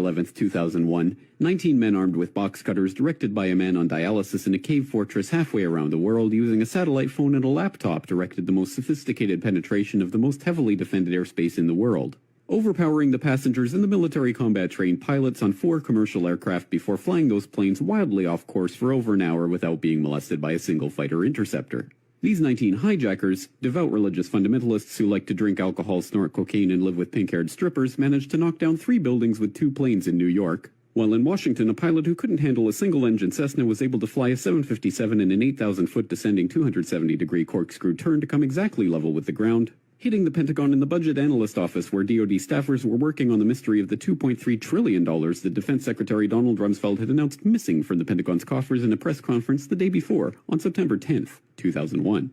11, 2001, 19 men armed with box cutters directed by a man on dialysis in a cave fortress halfway around the world using a satellite phone and a laptop directed the most sophisticated penetration of the most heavily defended airspace in the world, overpowering the passengers and the military combat-trained pilots on 4 commercial aircraft before flying those planes wildly off course for over an hour without being molested by a single fighter interceptor. These 19 hijackers, devout religious fundamentalists who like to drink alcohol, snort cocaine, and live with pink-haired strippers, managed to knock down 3 buildings with 2 planes in New York, while in Washington a pilot who couldn't handle a single-engine Cessna was able to fly a 757 in an 8,000-foot descending 270-degree corkscrew turn to come exactly level with the ground, hitting the Pentagon in the budget analyst office where DoD staffers were working on the mystery of the $2.3 trillion that Defense Secretary Donald Rumsfeld had announced missing from the Pentagon's coffers in a press conference the day before, on September 10, 2001.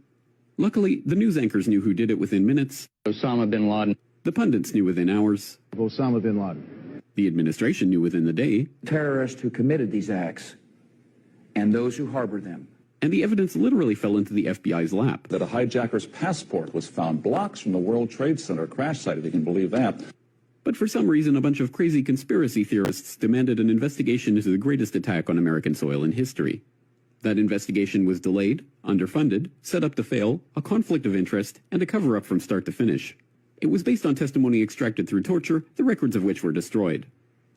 Luckily, the news anchors knew who did it within minutes. Osama bin Laden. The pundits knew within hours. Osama bin Laden. The administration knew within the day. Terrorists who committed these acts and those who harbored them. And the evidence literally fell into the FBI's lap. That a hijacker's passport was found blocks from the World Trade Center crash site, if you can believe that. But for some reason, a bunch of crazy conspiracy theorists demanded an investigation into the greatest attack on American soil in history. That investigation was delayed, underfunded, set up to fail, a conflict of interest, and a cover-up from start to finish. It was based on testimony extracted through torture, the records of which were destroyed.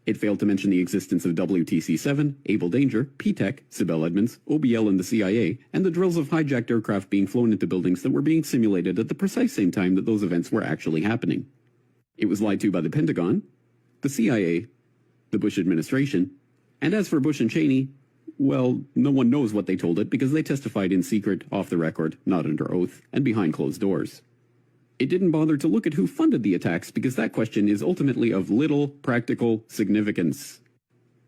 It failed to mention the existence of WTC-7, Able Danger, P-TECH, Sibel Edmonds, OBL and the CIA, and the drills of hijacked aircraft being flown into buildings that were being simulated at the precise same time that those events were actually happening. It was lied to by the Pentagon, the CIA, the Bush administration, and as for Bush and Cheney, well, no one knows what they told it because they testified in secret, off the record, not under oath, and behind closed doors. It didn't bother to look at who funded the attacks because that question is ultimately of little practical significance.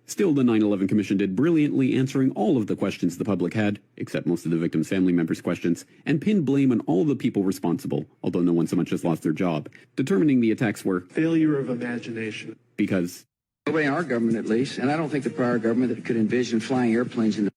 Still, the 9/11 Commission did brilliantly answering all of the questions the public had, except most of the victims' family members' questions, and pinned blame on all the people responsible, although no one so much as lost their job, determining the attacks were failure of imagination. Because Nobody in our government, at least, and I don't think the prior government that could envision flying airplanes in the